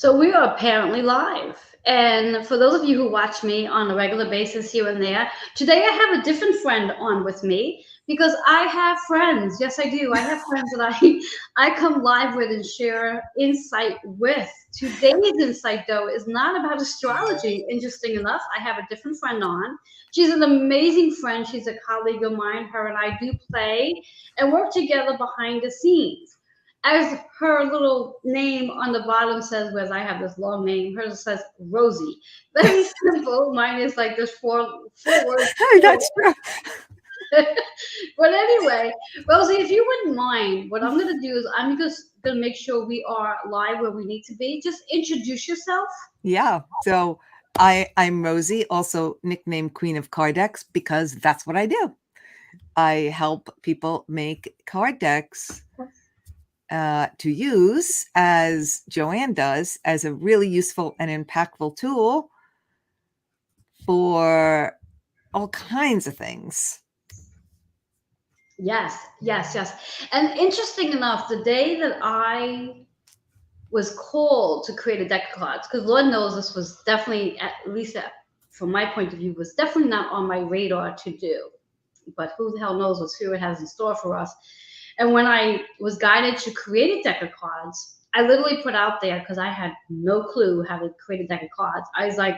So we are apparently live. And for those of you who watch me on a regular basis here and there, today I have a different friend on with me because I have friends. Yes, I do. I have friends that I come live with and share insight with. Today's insight, though, is not about astrology. Interesting enough, I have a different friend on. She's an amazing friend. She's a colleague of mine. Her and I do play and work together behind the scenes as her little name on the bottom says, whereas I have this long name, hers says Rosie. Very simple. Mine is like this four words. That's true. But anyway, Rosie, if you wouldn't mind, what I'm gonna do is I'm just gonna make sure we are live where we need to be. Just introduce yourself. Yeah. So I'm Rosie, also nicknamed Queen of Card Decks, because that's what I do. I help people make card decks to use, as Joanne does, as a really useful and impactful tool for all kinds of things. Yes, yes, yes. And interesting enough, the day that I was called to create a deck of cards, because Lord knows this was definitely, at least from my point of view, was definitely not on my radar to do. But who the hell knows what spirit has in store for us. And when I was guided to create a deck of cards, I literally put out there because I had no clue how to create a deck of cards. I was like,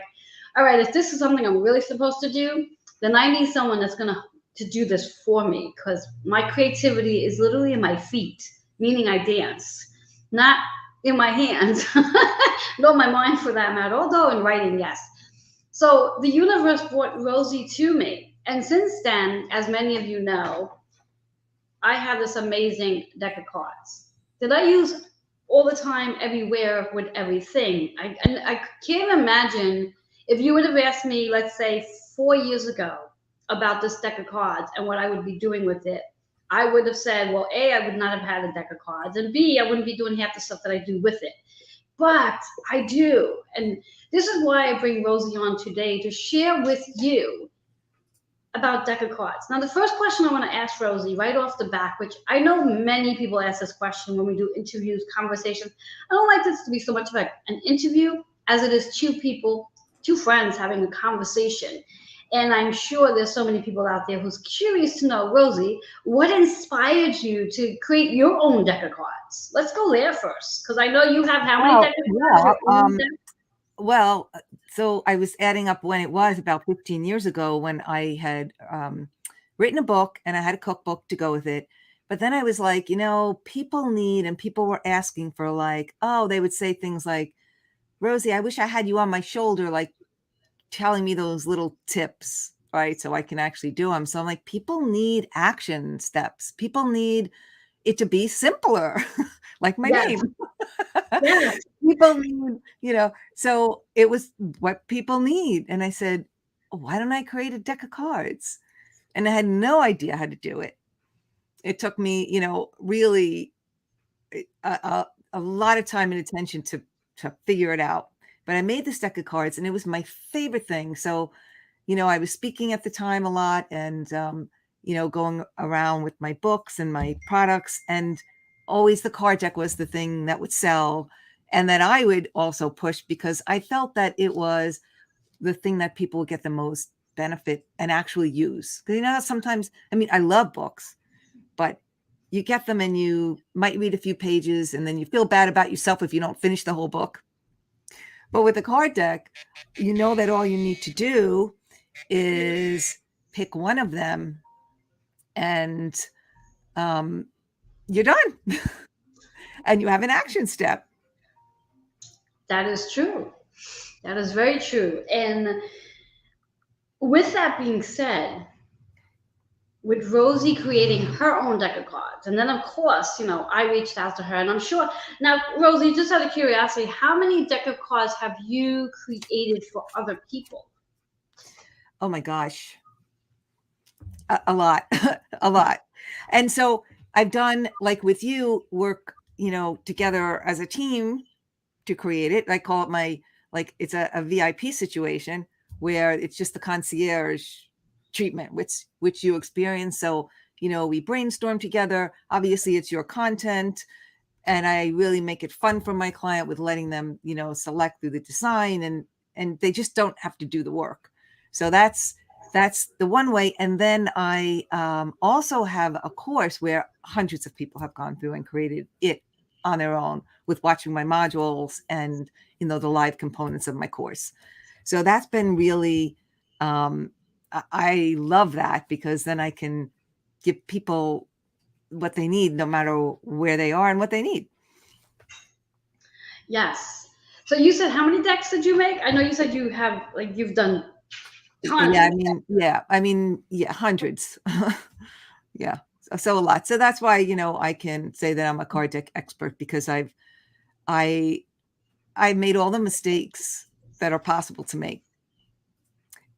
all right, if this is something I'm really supposed to do, then I need someone that's gonna to do this for me because my creativity is literally in my feet, meaning I dance, not in my hands, nor my mind for that matter, although in writing, yes. So the universe brought Rosie to me. And since then, as many of you know, I have this amazing deck of cards that I use all the time, everywhere, with everything. I can't imagine if you would have asked me, let's say 4 years ago, about this deck of cards and what I would be doing with it. I would have said, well, A, I would not have had a deck of cards, and B, I wouldn't be doing half the stuff that I do with it. But I do. And this is why I bring Rosie on today to share with you about deck of cards. Now, the first question I want to ask Rosie right off the bat, which I know many people ask this question when we do interviews, conversations. I don't like this to be so much of an interview as it is two people, two friends having a conversation. And I'm sure there's so many people out there who's curious to know, Rosie, what inspired you to create your own deck of cards? Let's go there first, because I know you have how many Well, deck of cards? yeah. Your own deck? Well, so I was adding up when it was about 15 years ago when I had written a book and I had a cookbook to go with it. But then I was like, people need, and people were asking for, like, oh, they would say things like, Rosie, I wish I had you on my shoulder, like telling me those little tips, right? So I can actually do them. So I'm like, people need action steps. People need it to be simpler, like my Yes, name. yes. People need, so it was what people need. And I said, why don't I create a deck of cards? And I had no idea how to do it. It took me, really a lot of time and attention to figure it out. But I made this deck of cards and it was my favorite thing. So, I was speaking at the time a lot and, going around with my books and my products, and always the card deck was the thing that would sell and that I would also push because I felt that it was the thing that people would get the most benefit and actually use. Because, sometimes, I love books, but you get them and you might read a few pages and then you feel bad about yourself if you don't finish the whole book. But with a card deck, you know that all you need to do is pick one of them and you're done. And you have an action step. That is true. That is very true. And with that being said, with Rosie creating her own deck of cards, and then of course, I reached out to her, and I'm sure now, Rosie, just out of curiosity, how many deck of cards have you created for other people? Oh my gosh. A lot, a lot. And so I've done, like with you, work, together as a team to create it. I call it it's a VIP situation where it's just the concierge treatment, which you experience. So, we brainstorm together. Obviously, it's your content. and I really make it fun for my client with letting them, select through the design, and they just don't have to do the work. So that's the one way. And then I also have a course where hundreds of people have gone through and created it on their own with watching my modules and, the live components of my course. So that's been really, I love that, because then I can give people what they need, no matter where they are and what they need. Yes. So you said, how many decks did you make? I know you said you have, like, you've done tons. Yeah, hundreds. Yeah. So a lot. So that's why, I can say that I'm a card deck expert, because I made all the mistakes that are possible to make.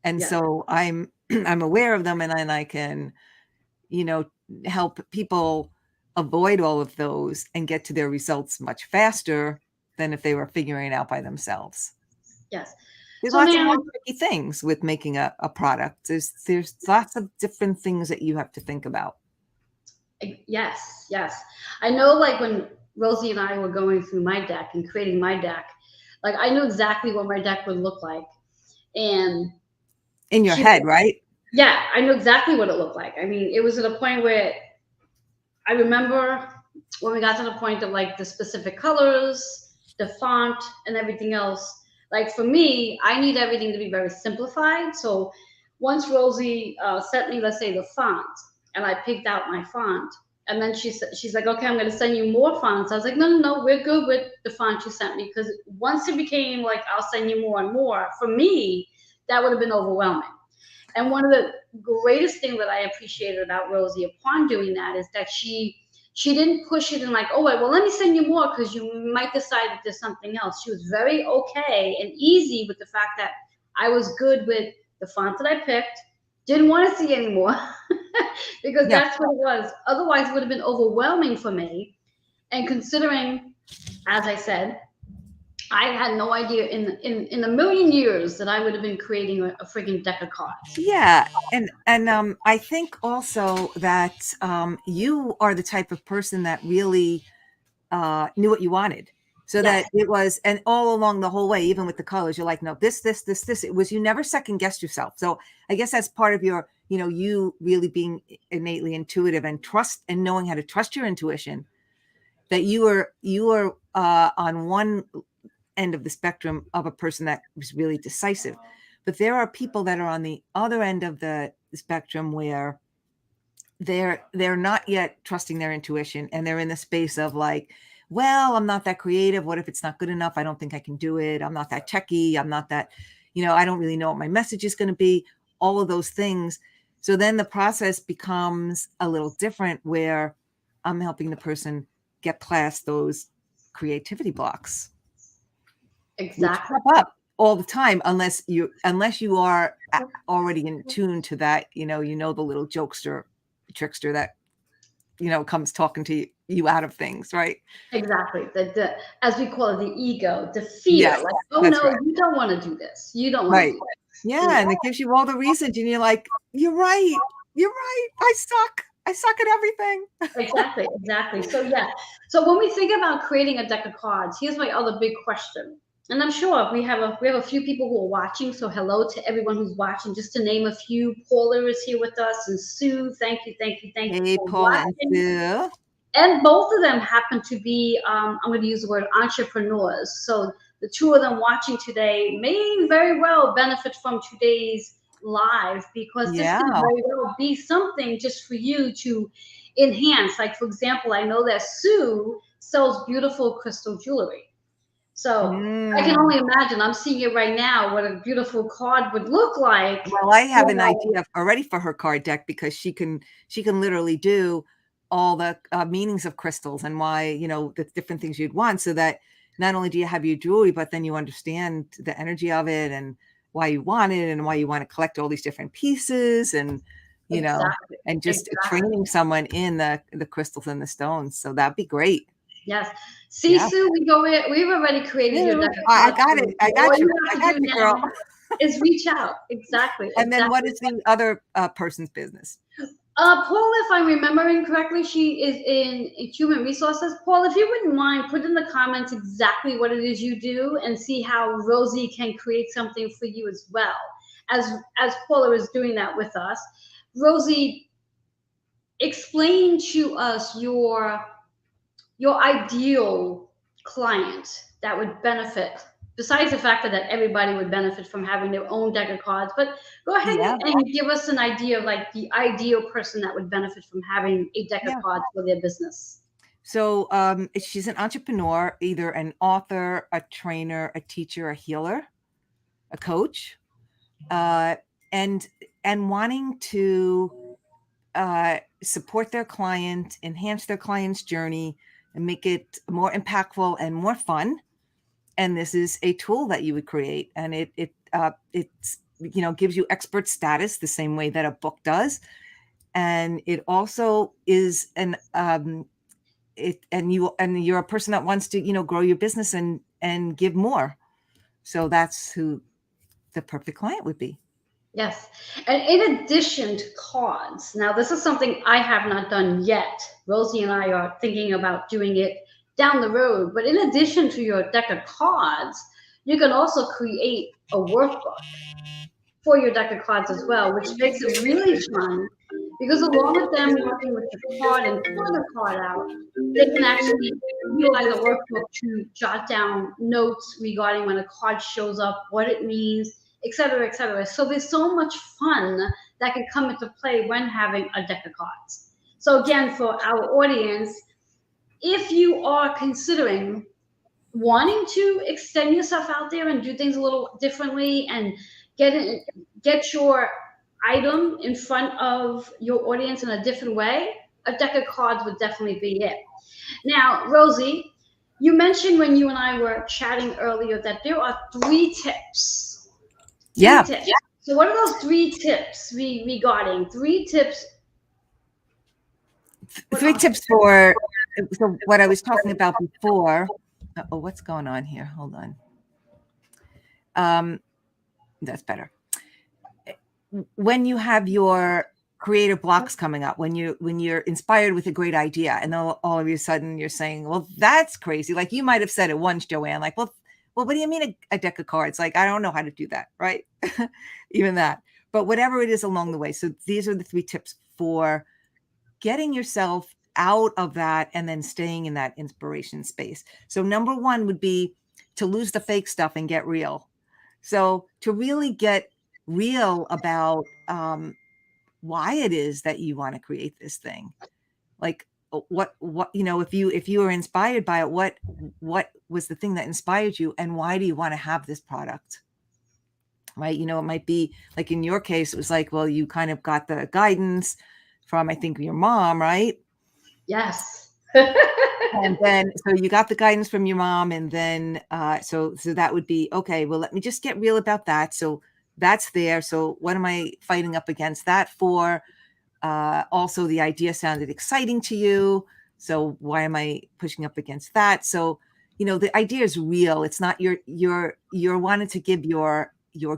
And so I'm aware of them, and then I can, help people avoid all of those and get to their results much faster than if they were figuring it out by themselves. Yes. There's lots of tricky things with making a product. There's lots of different things that you have to think about. Yes. I know, like, when Rosie and I were going through my deck and creating my deck, like, I knew exactly what my deck would look like. And in your head, right? Yeah, I knew exactly what it looked like. I mean, it was at a point where I remember when we got to the point of, like, the specific colors, the font, and everything else. Like, for me, I need everything to be very simplified. So once Rosie sent me, let's say, the font, and I picked out my font, and then she's like, okay, I'm going to send you more fonts. I was like, no, we're good with the font you sent me. Because once it became like, I'll send you more and more, for me, that would have been overwhelming. And one of the greatest things that I appreciated about Rosie upon doing that is that she didn't push it and, like, oh, well, let me send you more because you might decide that there's something else. She was very okay and easy with the fact that I was good with the font that I picked, didn't want to see anymore because that's what it was. Otherwise, it would have been overwhelming for me. And considering, as I said, I had no idea in a million years that I would have been creating a freaking deck of cards. Yeah, and I think also that you are the type of person that really knew what you wanted, so that it was, and all along the whole way, even with the colors, you're like, no, this. It was, you never second guessed yourself. So I guess that's part of your, you really being innately intuitive and trust and knowing how to trust your intuition. That you were on one end of the spectrum of a person that was really decisive, but there are people that are on the other end of the spectrum where they're not yet trusting their intuition, and they're in the space of, like, well, I'm not that creative. What if it's not good enough? I don't think I can do it. I'm not that techie. I'm not that, I don't really know what my message is going to be, all of those things. So then the process becomes a little different, where I'm helping the person get past those creativity blocks. Exactly. Which pop up all the time, unless you are already in tune to that, the little jokester, trickster that, comes talking to you out of things, right? Exactly. The as we call it, the ego, the fear. Like, oh no, right. You don't want to do this. You don't want to do this. Yeah, and it gives you all the reasons, and you're like, you're right. I suck at everything. Exactly. So when we think about creating a deck of cards, here's my other big question. And I'm sure we have a few people who are watching. So hello to everyone who's watching. Just to name a few, Paula is here with us, and Sue. Thank you. Hey, Paula and Sue. And both of them happen to be, I'm going to use the word entrepreneurs. So the two of them watching today may very well benefit from today's live, because this can very well be something just for you to enhance. Like, for example, I know that Sue sells beautiful crystal jewelry. So I can only imagine, I'm seeing it right now, what a beautiful card would look like. Well, I have an idea already for her card deck, because she can literally do all the meanings of crystals and why, the different things you'd want, so that not only do you have your jewelry, but then you understand the energy of it and why you want it and why you want to collect all these different pieces, and and just training someone in the crystals and the stones. So that'd be great. Yes. See, Sue, we've already created your deck. I got it. I got you. I got you, girl. Is reach out. Exactly. And then what is the other person's business? Paul, if I'm remembering correctly, she is in human resources. Paul, if you wouldn't mind, put in the comments exactly what it is you do and see how Rosie can create something for you as well. As Paula is doing that with us, Rosie, explain to us your ideal client that would benefit, besides the fact that everybody would benefit from having their own deck of cards. But go ahead Yeah, and give us an idea of like the ideal person that would benefit from having a deck of yeah. cards for their business. So she's an entrepreneur, either an author, a trainer, a teacher, a healer, a coach, uh, and wanting to support their client, enhance their client's journey, and make it more impactful and more fun. And this is a tool that you would create, and it's gives you expert status the same way that a book does, and it also is an you're a person that wants to grow your business and give more. So that's who the perfect client would be. Yes. And in addition to cards, now this is something I have not done yet. Rosie and I are thinking about doing it down the road. But in addition to your deck of cards, you can also create a workbook for your deck of cards as well, which makes it really fun because along with them working with the card and pulling the card out, they can actually utilize a workbook to jot down notes regarding when a card shows up, what it means, et cetera, et cetera. So there's so much fun that can come into play when having a deck of cards. So again, for our audience, if you are considering wanting to extend yourself out there and do things a little differently and get your item in front of your audience in a different way, a deck of cards would definitely be it. Now, Rosie, you mentioned when you and I were chatting earlier that there are three tips. Yeah. Three tips. So what are those three tips regarding three tips? Three tips for so what I was talking about before. Oh, what's going on here? Hold on. That's better. When you have your creative blocks coming up, when you're inspired with a great idea, and then all of a sudden you're saying, "Well, that's crazy." Like you might have said it once, Joanne. Like, well, what do you mean a deck of cards? Like, I don't know how to do that, right? Even that. But whatever it is along the way. So these are the three tips for getting yourself out of that and then staying in that inspiration space. So number one would be to lose the fake stuff and get real. So to really get real about why it is that you want to create this thing, like what if you were inspired by it, what was the thing that inspired you, and why do you want to have this product? Right? It might be like in your case, it was like, well, you kind of got the guidance from, I think, your mom, right? Yes. And then, so you got the guidance from your mom, and then, so that would be, okay, well, let me just get real about that. So that's there. So what am I fighting up against that for? Also, the idea sounded exciting to you. So why am I pushing up against that? So, the idea is real. It's not you're wanting to give your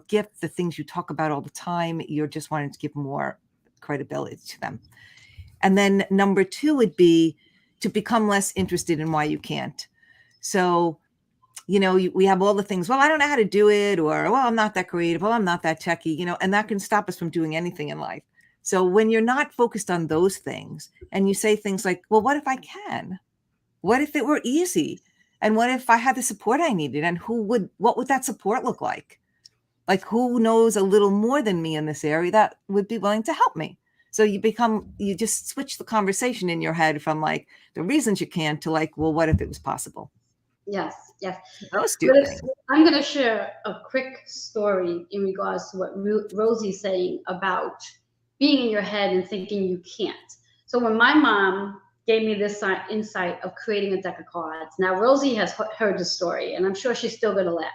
gift, the things you talk about all the time. You're just wanting to give more credibility to them. And then number two would be to become less interested in why you can't. So, we have all the things, well, I don't know how to do it, or, well, I'm not that creative, well, I'm not that techy, and that can stop us from doing anything in life. So when you're not focused on those things and you say things like, well, what if I can? What if it were easy? And what if I had the support I needed? And what would that support look like? Like, who knows a little more than me in this area that would be willing to help me? So you just switch the conversation in your head from like the reasons you can't to like, well, what if it was possible? Yes, yes. Those two things. I'm going to share a quick story in regards to what Rosie's saying about being in your head and thinking you can't. So when my mom gave me this insight of creating a deck of cards, now Rosie has heard the story, and I'm sure she's still going to laugh.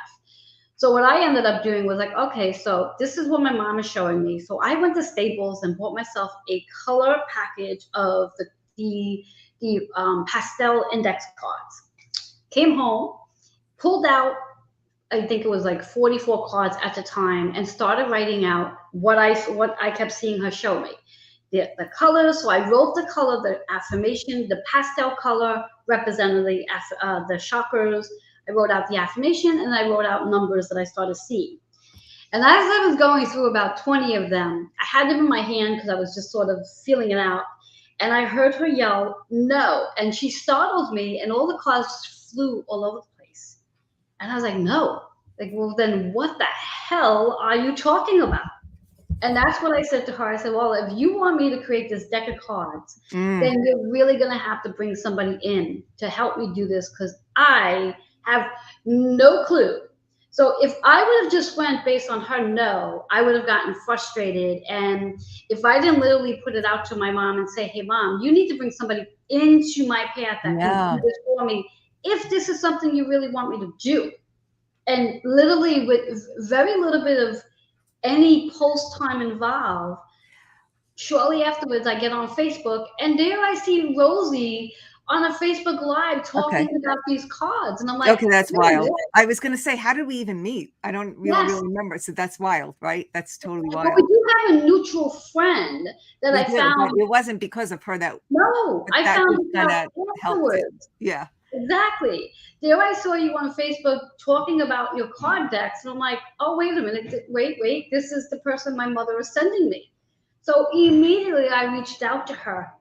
So what I ended up doing was like, okay, so this is what my mom is showing me. So I went to Staples and bought myself a color package of the pastel index cards. Came home, pulled out, I think it was like 44 cards at the time, and started writing out what I kept seeing her show me. the colors. So I wrote the color, the affirmation, the pastel color represented the chakras. I wrote out the affirmation, and I wrote out numbers that I started seeing. And as I was going through about 20 of them, I had them in my hand because I was just sort of feeling it out. And I heard her yell, "No." And she startled me, and all the cards flew all over the place. And I was like, "No." Like, well, then what the hell are you talking about? And that's what I said to her. I said, "Well, if you want me to create this deck of cards, then you're really going to have to bring somebody in to help me do this because I have no clue." So if I would have just went based on her no, I would have gotten frustrated. And if I didn't literally put it out to my mom and say, "Hey, Mom, you need to bring somebody into my path that can do this for me if this is something you really want me to do." And literally with very little bit of any post time involved, shortly afterwards, I get on Facebook, and there I see Rosie on a Facebook Live talking about these cards. And I'm like, okay, that's wild. I was going to say, how did we even meet? I don't really remember. So that's wild, right? That's totally wild. But we do have a mutual friend that I found. It wasn't because of her that. No, I found it out afterwards. Yeah. Exactly. There I saw you on Facebook talking about your card decks, and I'm like, oh, wait a minute, wait, this is the person my mother is sending me. So immediately I reached out to her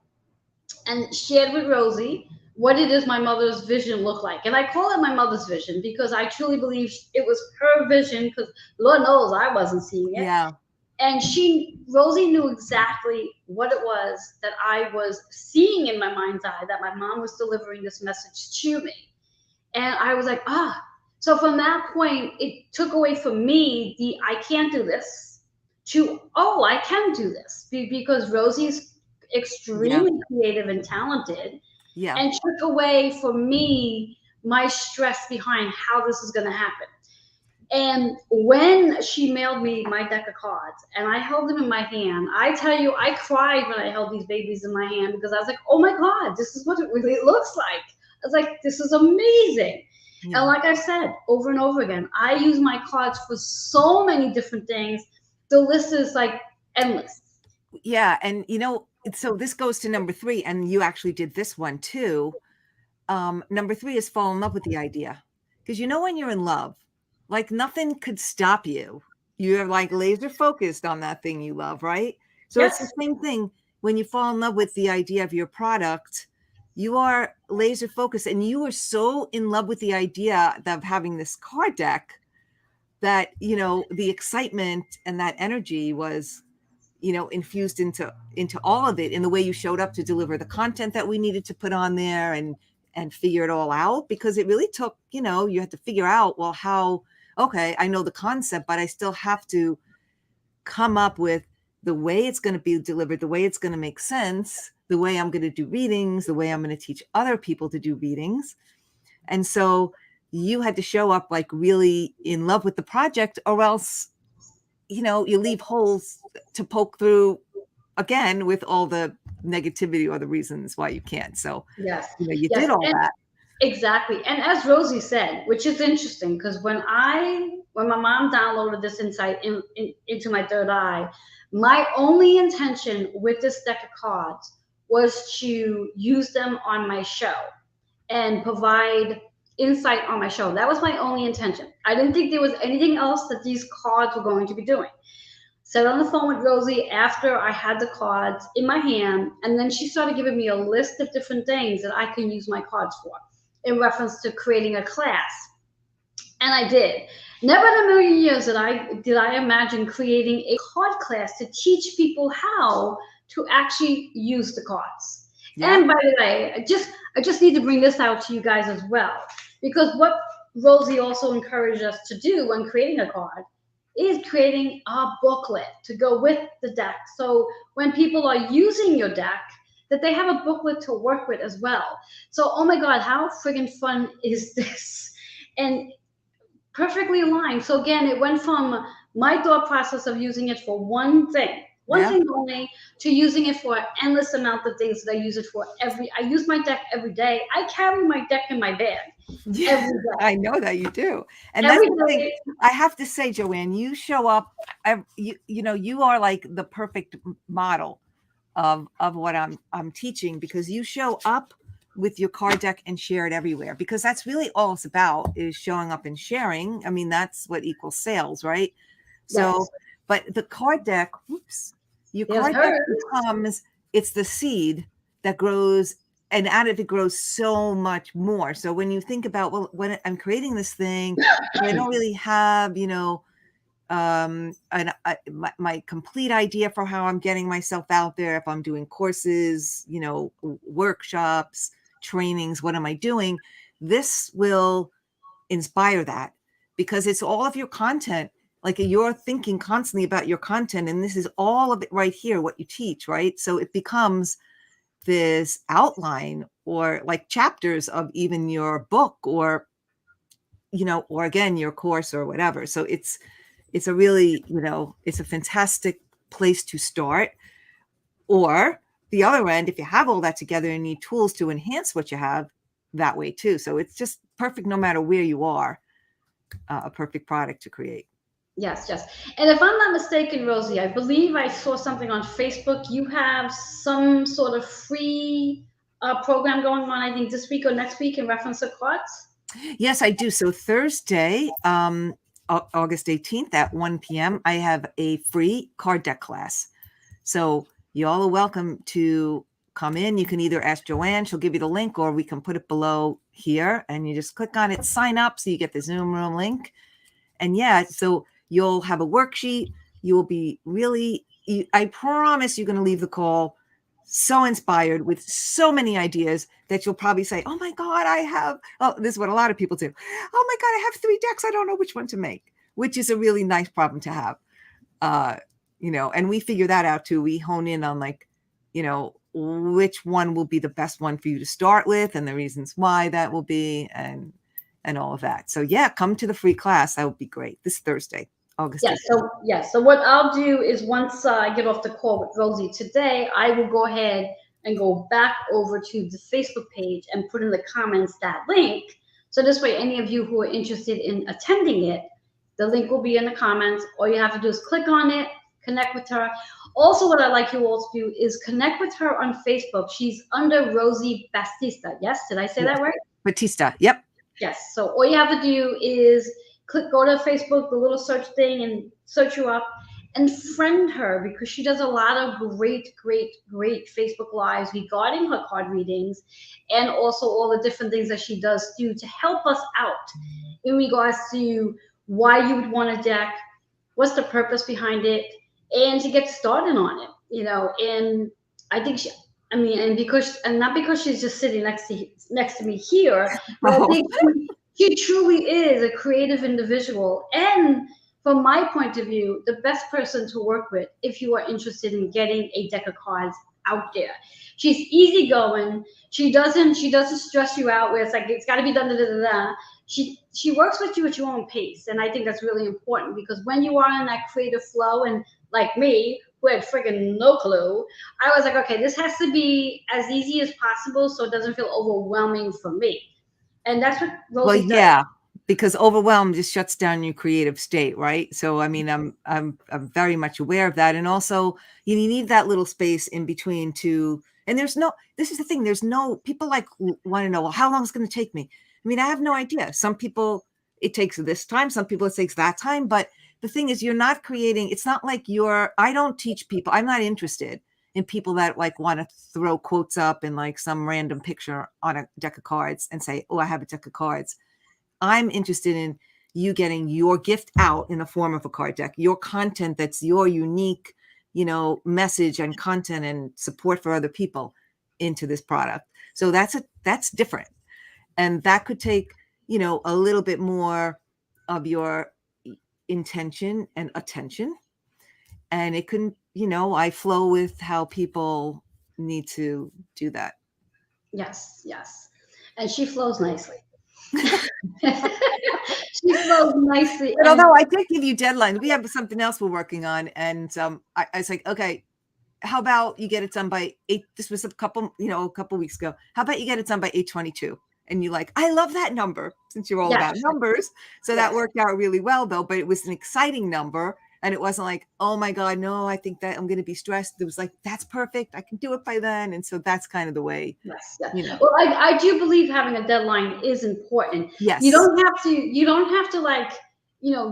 and shared with Rosie what it is my mother's vision looked like. And I call it my mother's vision because I truly believe it was her vision, because Lord knows I wasn't seeing it. Yeah. And Rosie knew exactly what it was that I was seeing in my mind's eye, that my mom was delivering this message to me. And I was like, So from that point, it took away from me the "I can't do this" to, "Oh, I can do this," because Rosie's extremely creative and talented. Yeah. And took away from me my stress behind how this is going to happen. And when she mailed me my deck of cards and I held them in my hand, I tell you, I cried when I held these babies in my hand, because I was like, oh my God, this is what it really looks like. I was like, this is amazing. Yeah. And like I said, over and over again, I use my cards for so many different things. The list is like endless. Yeah. And so this goes to number 3, and you actually did this one too. Number 3 is fall in love with the idea. Because when you're in love, like nothing could stop you. You're like laser focused on that thing you love, right? So It's the same thing when you fall in love with the idea of your product. You are laser focused, and you are so in love with the idea of having this card deck that, the excitement and that energy was, infused into all of it, in the way you showed up to deliver the content that we needed to put on there and figure it all out, because it really took, you had to figure out, well, okay, I know the concept, but I still have to come up with the way it's going to be delivered, the way it's going to make sense, the way I'm going to do readings, the way I'm going to teach other people to do readings. And so you had to show up like really in love with the project, or else, you leave holes to poke through again with all the negativity or the reasons why you can't. So you did all that. Exactly. And as Rosie said, which is interesting, because when my mom downloaded this insight into my third eye, my only intention with this deck of cards was to use them on my show and provide insight on my show. That was my only intention. I didn't think there was anything else that these cards were going to be doing. Sat on the phone with Rosie after I had the cards in my hand, and then she started giving me a list of different things that I can use my cards for in reference to creating a class. And I did. Never in a million years did I imagine creating a card class to teach people how to actually use the cards. Yeah. And by the way, I just need to bring this out to you guys as well, because what Rosie also encouraged us to do when creating a card is creating a booklet to go with the deck. So when people are using your deck, that they have a booklet to work with as well. So, oh my God, how friggin' fun is this? And perfectly aligned. So again, it went from my thought process of using it for one thing only, to using it for an endless amount of things that I use it for. I use my deck every day. I carry my deck in my bag. Yeah, I know that you do. And that's the thing. I have to say, Joanne, you show up, you are like the perfect model of what I'm teaching, because you show up with your card deck and share it everywhere, because that's really all it's about, is showing up and sharing. I mean, that's what equals sales, right? So, Yes. but the card deck, your There's card deck hers. becomes, it's the seed that grows, and out of it grows so much more. So when you think about, well, when I'm creating this thing, I don't really have, my complete idea for how I'm getting myself out there. If I'm doing courses, workshops, trainings, what am I doing? This will inspire that, because it's all of your content. Like, you're thinking constantly about your content, and this is all of it right here, what you teach, right? So it becomes this outline, or like chapters of even your book, or or again, your course or whatever. So it's a really, it's a fantastic place to start. Or the other end, if you have all that together and need tools to enhance what you have, that way too. So it's just perfect no matter where you are, a perfect product to create. Yes, yes. And if I'm not mistaken, Rosie, I believe I saw something on Facebook. You have some sort of free program going on, I think this week or next week, in reference to cards. Yes, I do. So Thursday, August 18th at 1 p.m., I have a free card deck class. So y'all are welcome to come in. You can either ask Joanne, she'll give you the link, or we can put it below here, and you just click on it, sign up, so you get the Zoom room link. And yeah, so you'll have a worksheet. You will be really, I promise you're going to leave the call so inspired with so many ideas that you'll probably say, oh my God, this is what a lot of people do. Oh my God, I have 3 decks. I don't know which one to make, which is a really nice problem to have. And we figure that out too. We hone in on which one will be the best one for you to start with, and the reasons why that will be, and all of that. So yeah, come to the free class. That would be great. This Thursday, August 18th. So what I'll do is, once I get off the call with Rosie today, I will go ahead and go back over to the Facebook page and put in the comments that link. So this way, any of you who are interested in attending it, the link will be in the comments. All you have to do is click on it, connect with her. Also, what I'd like you all to do is connect with her on Facebook. She's under Rosie Battista. Yes, did I say that right? Battista. Yep. Yes. So all you have to do is go to Facebook, the little search thing, and search you up and friend her, because she does a lot of great Facebook lives regarding her card readings, and also all the different things that she does do to help us out in regards to why you would want a deck, what's the purpose behind it, and to get started on it. And I think not because she's just sitting next to me here, but I think she truly is a creative individual, and from my point of view, the best person to work with if you are interested in getting a deck of cards out there. She's easygoing. She doesn't stress you out where it's like it's got to be done. She works with you at your own pace, and I think that's really important, because when you are in that creative flow, and like me, who had friggin' no clue, I was like, okay, this has to be as easy as possible so it doesn't feel overwhelming for me. And that's what Rosie does. Yeah, because overwhelm just shuts down your creative state, right? So I mean, I'm very much aware of that, and also you need that little space in between to. And this is the thing. There's no people want to know, well, how long is it going to take me? I mean, I have no idea. Some people it takes this time. Some people it takes that time. But the thing is, you're not creating. It's not like I don't teach people. I'm not interested in people that want to throw quotes up and some random picture on a deck of cards and say, oh, I have a deck of cards. I'm interested in you getting your gift out in the form of a card deck, your content that's your unique, message and content and support for other people into this product. So that's different. And that could take, a little bit more of your intention and attention. And it can, I flow with how people need to do that. Yes. And she flows nicely. She flows nicely. But although I did give you deadlines, we have something else we're working on. And I was like, okay, how about you get it done by 8? This was a couple weeks ago. How about you get it done by 8:22? And you're like, I love that number, since you're all about numbers. So that worked out really well, though. But it was an exciting number. And it wasn't like, oh my God, no, I think that I'm going to be stressed. It was like, that's perfect. I can do it by then. And so that's kind of the way, Yes. you know. Well, I do believe having a deadline is important. You Yes, don't have to like,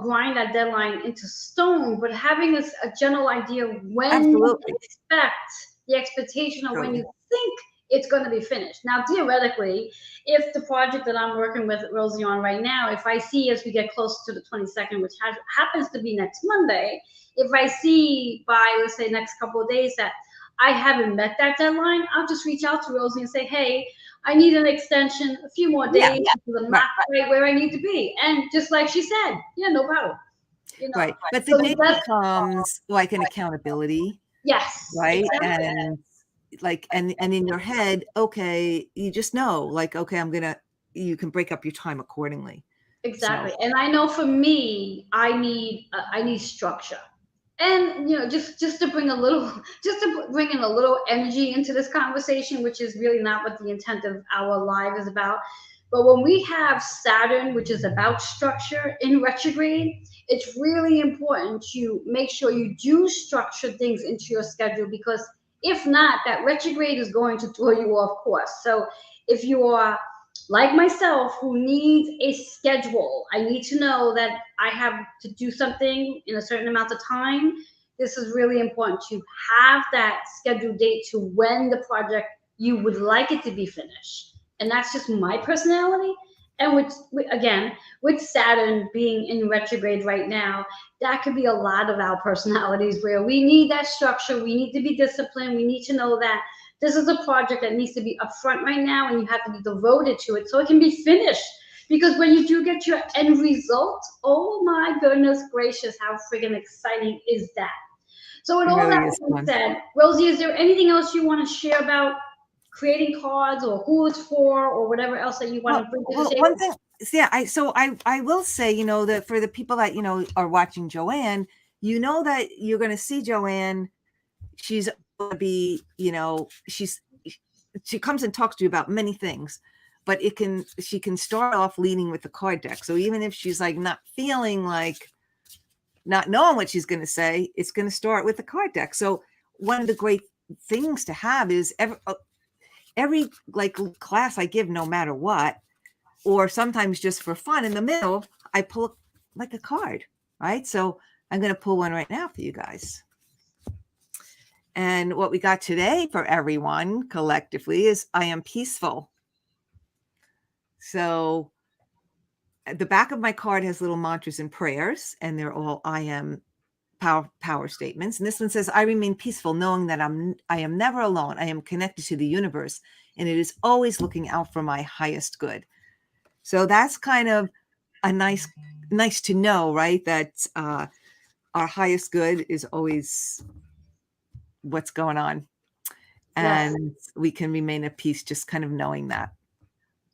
grind that deadline into stone, but having a general idea of when you absolutely. expect the expectation of when you Totally. think it's going to be finished. Now, theoretically, if the project that I'm working with Rosie on right now, if I see as we get closer to the 22nd, which happens to be next Monday, if I see by, let's say, next couple of days that I haven't met that deadline, I'll just reach out to Rosie and say, hey, I need an extension, a few more Yeah. days because I'm Right. not right where I need to be. And just like she said, yeah, no problem. Right. But the So date that's, becomes like an accountability, yes, right? exactly. And like, and in your head, okay, you just know, like, okay, you can break up your time accordingly. So, Exactly. And I know for me, I need structure. And just to bring a little just to bring in a little energy into this conversation, which is really not what the intent of our live is about. But when we have Saturn, which is about structure, in retrograde, it's really important to make sure you do structure things into your schedule, because if not, that retrograde is going to throw you off course. So if you are like myself, who needs a schedule, I need to know that I have to do something in a certain amount of time. This is really important to have that scheduled date to when the project you would like it to be finished. And that's just my personality. And again, with Saturn being in retrograde right now, that could be a lot of our personalities, where we need that structure. We need to be disciplined. We need to know that this is a project that needs to be upfront right now, and you have to be devoted to it so it can be finished. Because when you do get your end result, oh my goodness gracious, how friggin' exciting is that? So with it all that really is being fun. said, Rosie, is there anything else you want to share about creating cards, or who it's for, or whatever else that you want to bring to the Well, one table? thing, yeah, I will say, that for the people that, are watching Joanne, that you're going to see Joanne. She's going to be, she comes and talks to you about many things, but she can start off leading with the card deck. So even if she's like not feeling like, not knowing what she's going to say, it's going to start with the card deck. So one of the great things to have is every like class I give, no matter what, or sometimes just for fun, in the middle, I pull like a card, right? So I'm going to pull one right now for you guys. And what we got today for everyone collectively is I am peaceful. So the back of my card has little mantras and prayers, and they're all I am power statements. And this one says, I remain peaceful, knowing that I am never alone. I am connected to the universe, and it is always looking out for my highest good. So that's kind of a nice to know, right? That our highest good is always what's going on. Yes. And we can remain at peace just kind of knowing that.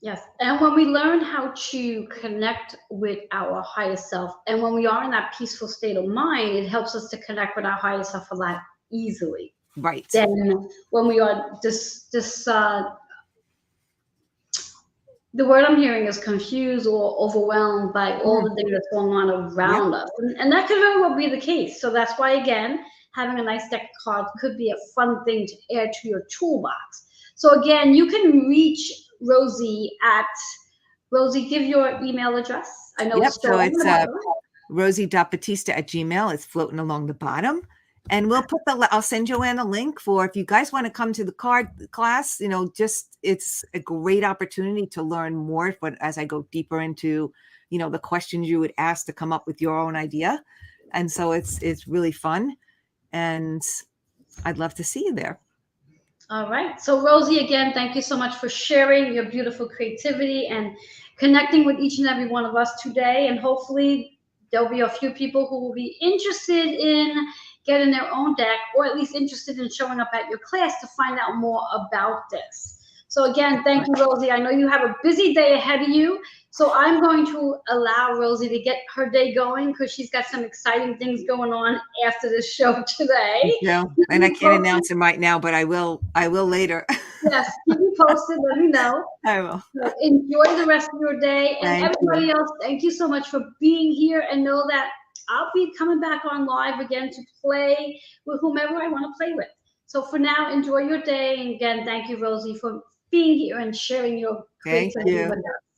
Yes. And when we learn how to connect with our highest self, and when we are in that peaceful state of mind, it helps us to connect with our highest self a lot easily. Right. Then when we are the word I'm hearing is confused or overwhelmed by all the things that's going on around us. And that could very well be the case. So that's why, again, having a nice deck of cards could be a fun thing to add to your toolbox. So again, you can reach Rosie at Rosie, give your email address. I know it's so it's Rosie.Battista@gmail. It's floating along the bottom. And we'll put I'll send Joanne a link for if you guys want to come to the card class, it's a great opportunity to learn more. But as I go deeper into, the questions you would ask to come up with your own idea. And so it's really fun. And I'd love to see you there. All right. So Rosie, again, thank you so much for sharing your beautiful creativity and connecting with each and every one of us today. And hopefully there'll be a few people who will be interested in getting their own deck, or at least interested in showing up at your class to find out more about this. So again, thank you, Rosie. I know you have a busy day ahead of you. So I'm going to allow Rosie to get her day going, because she's got some exciting things going on after this show today. Yeah, and I can't announce them right now, but I will later. Yes, keep me posted. Let me know. I will. So enjoy the rest of your day. And Thank everybody else, thank you so much for being here. And know that I'll be coming back on live again to play with whomever I want to play with. So for now, enjoy your day. And again, thank you, Rosie, for being here and sharing your Thank creativity you. with us.